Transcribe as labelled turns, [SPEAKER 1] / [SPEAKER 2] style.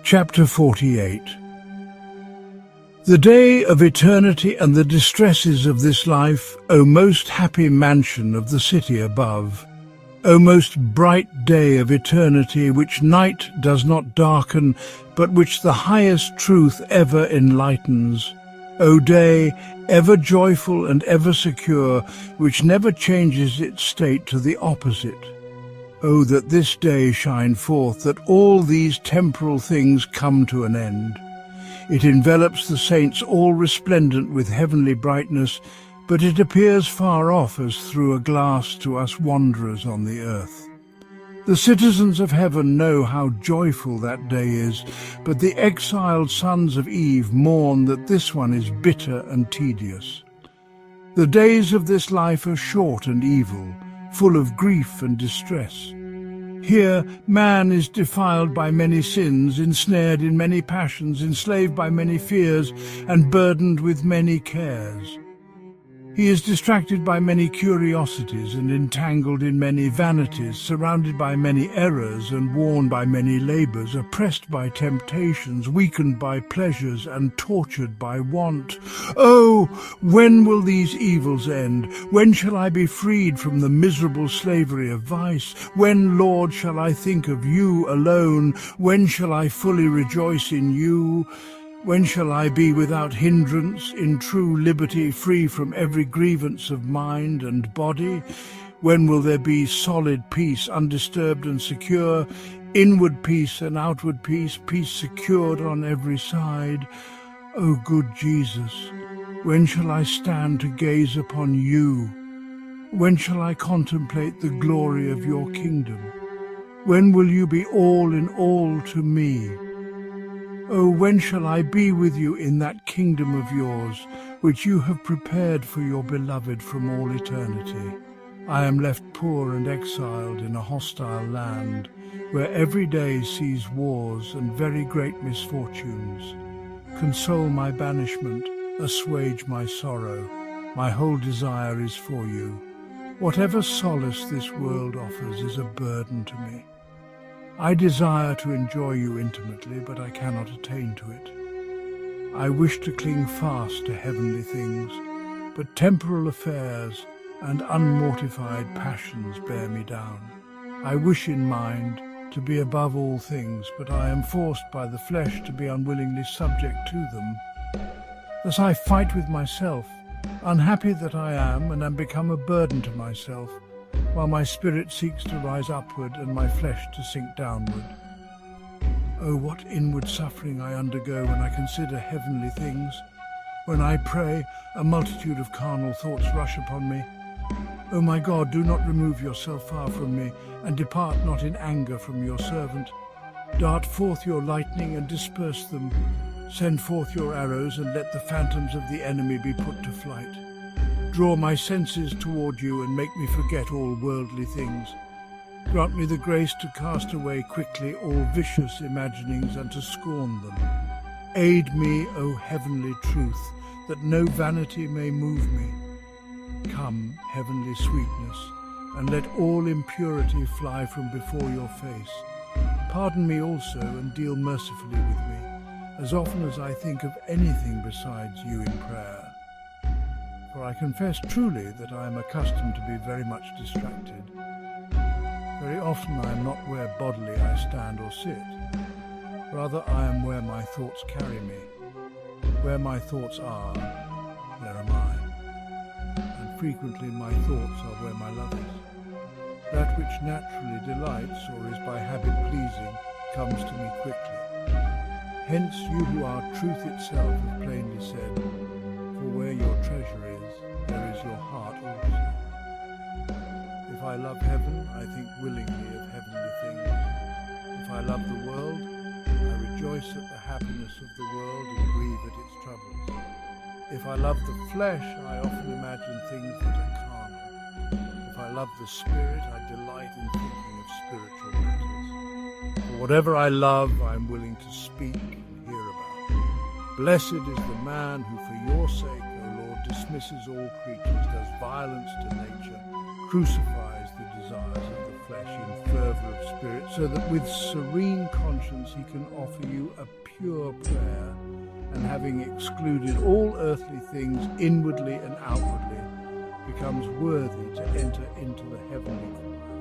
[SPEAKER 1] Chapter 48. The day of eternity and the distresses of this life, O most happy mansion of the city above, O most bright day of eternity, which night does not darken, but which the highest truth ever enlightens, O day, ever joyful and ever secure, which never changes its state to the opposite. Oh, that this day shine forth, that all these temporal things come to an end. It envelops the saints all resplendent with heavenly brightness, but it appears far off as through a glass to us wanderers on the earth. The citizens of heaven know how joyful that day is, but the exiled sons of Eve mourn that this one is bitter and tedious. The days of this life are short and evil, full of grief and distress. Here man is defiled by many sins, ensnared in many passions, enslaved by many fears, and burdened with many cares. He is distracted by many curiosities and entangled in many vanities, surrounded by many errors and worn by many labours, oppressed by temptations, weakened by pleasures, and tortured by want. Oh, when will these evils end? When shall I be freed from the miserable slavery of vice? When, Lord, shall I think of you alone? When shall I fully rejoice in you? When shall I be without hindrance, in true liberty, free from every grievance of mind and body? When will there be solid peace, undisturbed and secure, inward peace and outward peace, peace secured on every side? O good Jesus, when shall I stand to gaze upon you? When shall I contemplate the glory of your kingdom? When will you be all in all to me? Oh, when shall I be with you in that kingdom of yours, which you have prepared for your beloved from all eternity? I am left poor and exiled in a hostile land, where every day sees wars and very great misfortunes. Console my banishment, assuage my sorrow. My whole desire is for you. Whatever solace this world offers is a burden to me. I desire to enjoy you intimately, but I cannot attain to it. I wish to cling fast to heavenly things, but temporal affairs and unmortified passions bear me down. I wish in mind to be above all things, but I am forced by the flesh to be unwillingly subject to them. Thus I fight with myself, unhappy that I am, and am become a burden to myself, while my spirit seeks to rise upward and my flesh to sink downward. Oh, what inward suffering I undergo when I consider heavenly things. When I pray, a multitude of carnal thoughts rush upon me. O my God, do not remove yourself far from me, and depart not in anger from your servant. Dart forth your lightning and disperse them. Send forth your arrows, and let the phantoms of the enemy be put to flight. Draw my senses toward you and make me forget all worldly things. Grant me the grace to cast away quickly all vicious imaginings and to scorn them. Aid me, O heavenly truth, that no vanity may move me. Come, heavenly sweetness, and let all impurity fly from before your face. Pardon me also and deal mercifully with me, as often as I think of anything besides you in prayer. For I confess truly that I am accustomed to be very much distracted. Very often I am not where bodily I stand or sit. Rather I am where my thoughts carry me. Where my thoughts are, there am I. And frequently my thoughts are where my love is. That which naturally delights or is by habit pleasing comes to me quickly. Hence you who are truth itself have plainly said, for where your treasure is, there is your heart also. If I love heaven, I think willingly of heavenly things. If I love the world, I rejoice at the happiness of the world and grieve at its troubles. If I love the flesh, I often imagine things that are carnal. If I love the spirit, I delight in thinking of spiritual matters. For whatever I love, I am willing to speak and hear about. Blessed is the man who for your sake, dismisses all creatures, does violence to nature, crucifies the desires of the flesh in fervour of Spirit, so that with serene conscience he can offer you a pure prayer, and having excluded all earthly things inwardly and outwardly, becomes worthy to enter into the heavenly choir.